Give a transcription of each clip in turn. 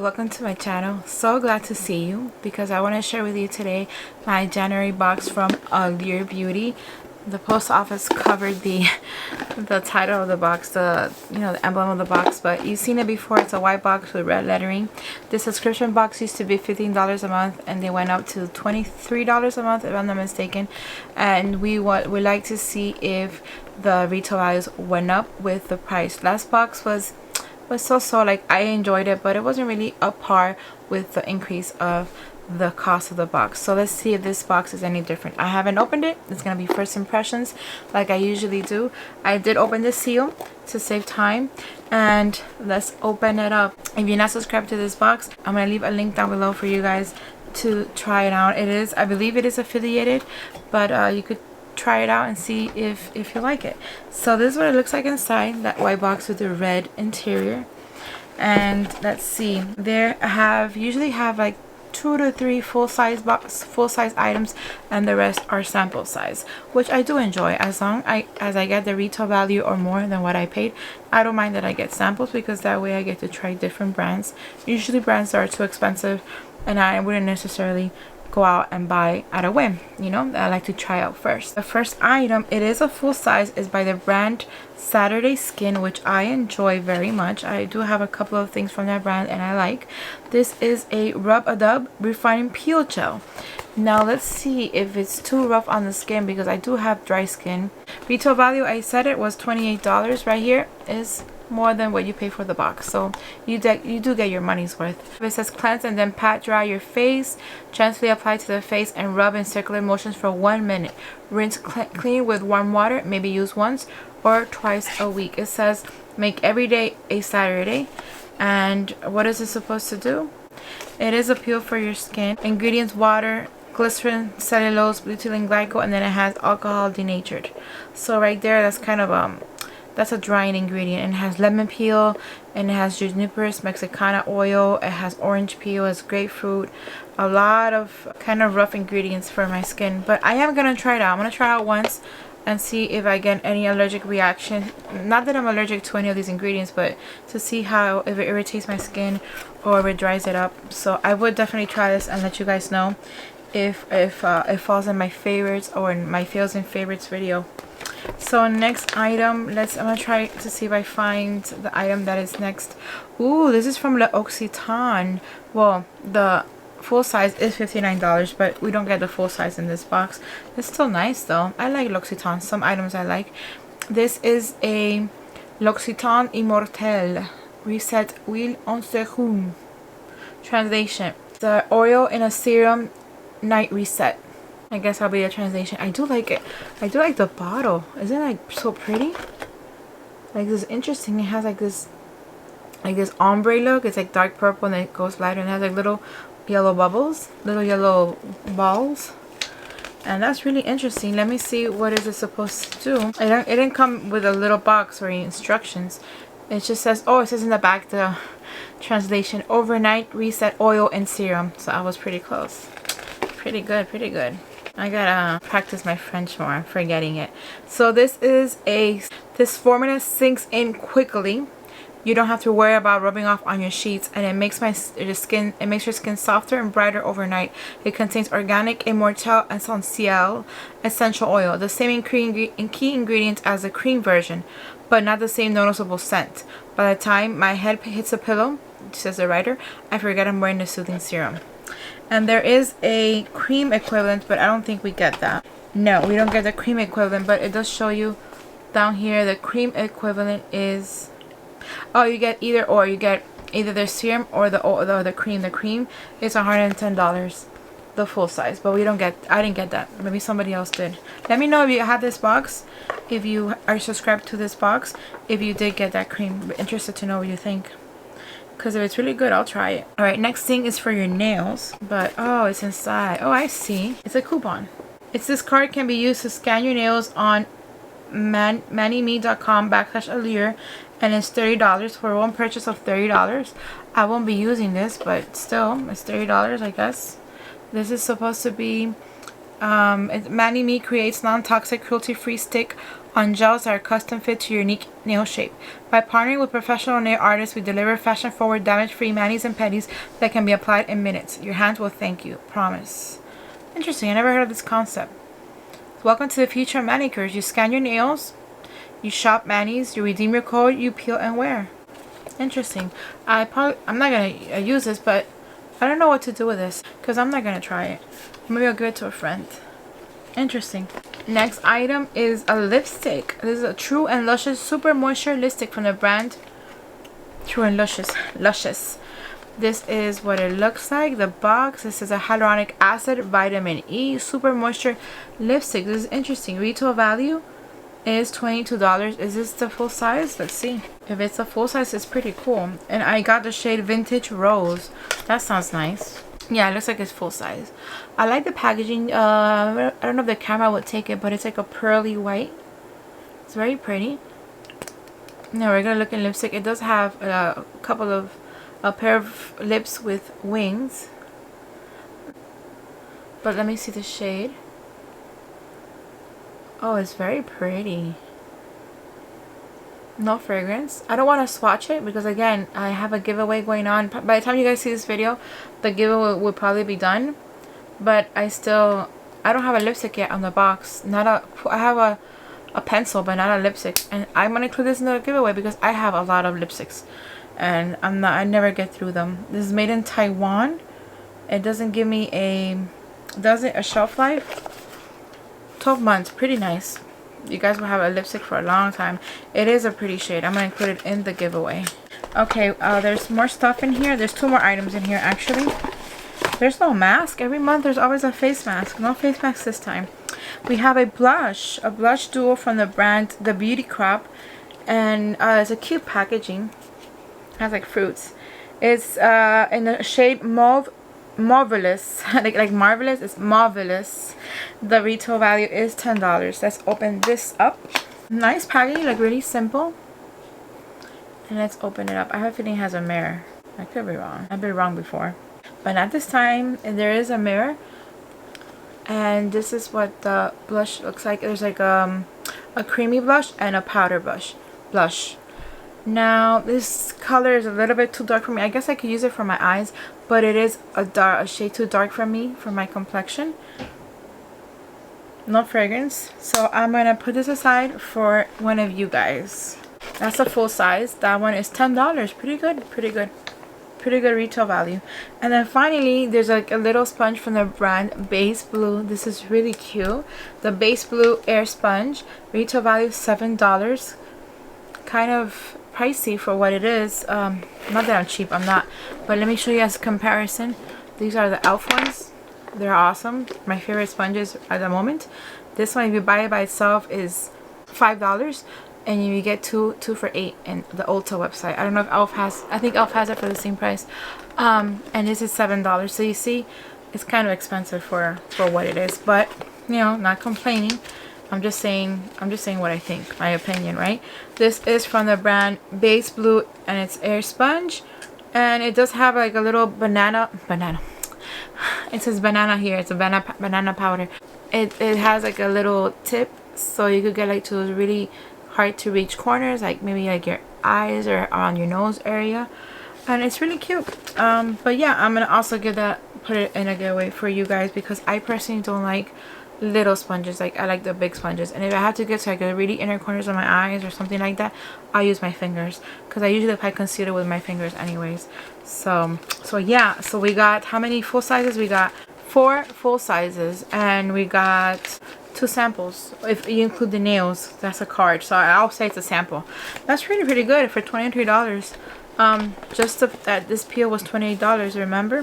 welcome to my channel. So glad to see you because I want to share with you today my January box from Allure Beauty. The post office covered the title of the box, the emblem of the box, but you've seen it before. It's a white box with red lettering. The subscription box used to be $15 a month and they went up to $23 a month if I'm not mistaken, and we like to see if the retail values went up with the price. Last box was so like I enjoyed it, but it wasn't really up par with the increase of the cost of the box. So let's see if this box is any different. I haven't opened it. It's gonna be first impressions like I usually do. I did open the seal to save time, and let's open it up. If you're not subscribed to this box, I'm gonna leave a link down below for you guys to try it out. I believe it is affiliated, but you could try it out and see if you like it. So this is what it looks like inside, that white box with the red interior. And let's see, there usually have like 2 to 3 full-size items, and the rest are sample size, which I do enjoy. As long as I get the retail value or more than what I paid, I don't mind that I get samples, because that way I get to try different brands. Usually brands that are too expensive and I wouldn't necessarily go out and buy at a whim, I like to try out first. The first item, it is a full size, is by the brand Saturday Skin, which I enjoy very much. I do have a couple of things from that brand and I like. This is a Rub-A-Dub Refining Peel Gel. Now let's see if it's too rough on the skin, because I do have dry skin. Retail value, I said it was $28. Right here is more than what you pay for the box, so you do get your money's worth. It says cleanse and then pat dry your face, gently apply to the face and rub in circular motions for 1 minute. Rinse clean with warm water, maybe use once or twice a week. It says make every day a Saturday. And what is it supposed to do? It is a peel for your skin. Ingredients: water, glycerin, cellulose, butylene glycol, and then it has alcohol denatured. So right there, that's kind of that's a drying ingredient, and it has lemon peel, and it has juniperus mexicana oil, it has orange peel, it has grapefruit. A lot of kind of rough ingredients for my skin, but I am gonna try it out. I'm gonna try it out once and see if I get any allergic reaction. Not that I'm allergic to any of these ingredients, but to see if it irritates my skin or if it dries it up. So I would definitely try this and let you guys know if it falls in my favorites or in my fails and favorites video. So next item, I'm gonna try to see if I find the item that is next. Ooh, this is from L'Occitane. Well, the full size is $59, but we don't get the full size in this box. It's still nice though. I like L'Occitane. Some items I like. This is a L'Occitane Immortelle Reset Huile en Sérum. Translation: the oil in a serum night reset. I guess that'll be a translation. I do like it. I do like the bottle. Isn't it like so pretty? Like, this is interesting. It has like this ombre look. It's like dark purple and then it goes lighter, and it has like little yellow bubbles, little yellow balls, and that's really interesting. Let me see, what is it supposed to do? It didn't come with a little box or any instructions. It just says, oh, it says in the back, the translation: overnight reset oil and serum. So I was pretty close. Pretty good, pretty good. I gotta practice my French more. I'm forgetting it. So this formula sinks in quickly. You don't have to worry about rubbing off on your sheets, and it makes your skin softer and brighter overnight. It contains organic Immortelle Essentielle essential oil, the same key ingredients as the cream version, but not the same noticeable scent. By the time my head hits a pillow, says the writer, I forget I'm wearing the soothing serum. And there is a cream equivalent, but I don't think we get that. No, we don't get the cream equivalent, but it does show you down here the cream equivalent is, oh, you get either or. You get either the serum or the cream. The cream is $110, the full size, but I didn't get that. Maybe somebody else did. Let me know if you have this box, if you are subscribed to this box, if you did get that cream. I'm interested to know what you think, because if it's really good, I'll try it. Alright, next thing is for your nails, but oh, it's inside. Oh, I see. It's a coupon. This card can be used to scan your nails on amzn.to/allure, and it's $30 for one purchase of $30. I won't be using this, but still, it's $30, I guess. This is supposed to be Mani Me creates non-toxic, cruelty-free stick on gels that are custom fit to your unique nail shape. By partnering with professional nail artists, we deliver fashion-forward, damage-free manis and pedis that can be applied in minutes. Your hands will thank you. Promise. Interesting. I never heard of this concept. Welcome to the future of manicures. You scan your nails, you shop manis, you redeem your code, you peel and wear. Interesting. I'm not gonna use this, but I don't know what to do with this because I'm not gonna try it. Maybe I'll give it to a friend. Interesting. Next item is a lipstick. This is a True and Luscious Super Moisture Lipstick from the brand True and Luscious. This is what it looks like. The box. This is a hyaluronic acid vitamin E super moisture lipstick. This is interesting. Retail value is $22. Is this the full size? Let's see. If it's a full size, it's pretty cool. And I got the shade Vintage Rose. That sounds nice. Yeah, it looks like it's full size. I like the packaging. I don't know if the camera would take it, but it's like a pearly white. It's very pretty. No, regular looking lipstick. It does have a pair of lips with wings. But let me see the shade. Oh, it's very pretty. No fragrance. I don't want to swatch it because again, I have a giveaway going on. By the time you guys see this video, the giveaway will probably be done. But I don't have a lipstick yet on the box. I have a pencil, but not a lipstick. And I'm gonna include this in the giveaway because I have a lot of lipsticks, and I never get through them. This is made in Taiwan. It doesn't give me a shelf life. 12 months, pretty nice. You guys will have a lipstick for a long time. It is a pretty shade. I'm gonna include it in the giveaway. Okay, there's more stuff in here. There's 2 more items in here actually. There's no mask. Every month there's always a face mask. No face mask this time. We have a blush duo from the brand The Beauty Crop, and it's a cute packaging. It has like fruits. It's in the shade mauve. Marvelous. like marvelous. It's marvelous. The retail value is $10. Let's open this up. Nice packaging, like really simple. And let's open it up. I have a feeling it has a mirror. I could be wrong. I've been wrong before, but not this time. And there is a mirror. And this is what the blush looks like. There's like a creamy blush and a powder blush. Now this color is a little bit too dark for me. I guess I could use it for my eyes, but it is a shade too dark for me, for my complexion. No fragrance, so I'm gonna put this aside for one of you guys. That's a full size. That one is $10. Pretty good retail value. And then finally there's like a little sponge from the brand Base Blue. This is really cute. The Base Blue Air Sponge. Retail value $7. Kind of pricey for what it is. Not that I'm cheap, I'm not, but let me show you as a comparison. These are the E.L.F ones. They're awesome. My favorite sponges at the moment. This one, if you buy it by itself, is $5, and you get two for $8 in the Ulta website. I don't know if E.L.F has, I think E.L.F has it for the same price. And this is $7. So you see, it's kind of expensive for what it is, but you know, not complaining. I'm just saying what I think, my opinion, right? This is from the brand Base Blue, and it's air sponge, and it does have like a little banana. It says banana here. It's a banana powder. It has like a little tip, so you could get like to those really hard to reach corners, like maybe like your eyes or on your nose area, and it's really cute. But yeah, I'm gonna also put it in a giveaway for you guys because I personally don't like little sponges. Like I like the big sponges, and if I have to get to like the really inner corners of my eyes or something like that, I use my fingers because I usually apply concealer with my fingers anyways. So yeah, so we got how many full sizes? We got 4 full sizes, and we got 2 samples. If you include the nails, that's a card, so I'll say it's a sample. That's pretty good for $23. That this peel was $28, remember?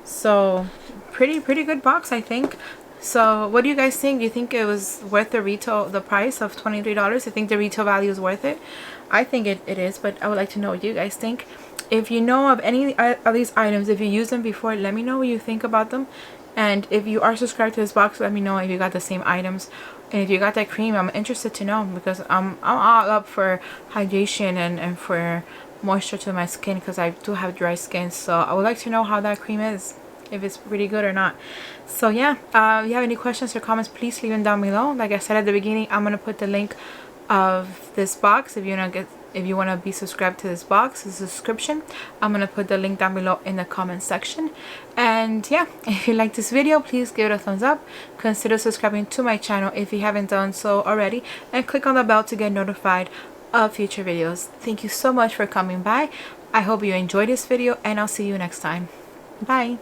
So pretty good box, I think. So what do you guys think? Do you think it was worth the price of $23? I think the retail value is worth it. I think it is, but I would like to know what you guys think. If you know of any of these items, if you used them before, let me know what you think about them. And if you are subscribed to this box, let me know if you got the same items. And if you got that cream, I'm interested to know because I'm all up for hydration and for moisture to my skin because I do have dry skin. So I would like to know how that cream is, if it's pretty good or not. So yeah, if you have any questions or comments, please leave them down below. Like I said at the beginning, I'm gonna put the link of this box. If you want to be subscribed to this box, the subscription, I'm gonna put the link down below in the comment section. And yeah, if you like this video, please give it a thumbs up, consider subscribing to my channel if you haven't done so already, and click on the bell to get notified of future videos. Thank you so much for coming by. I hope you enjoyed this video, and I'll see you next time. Bye.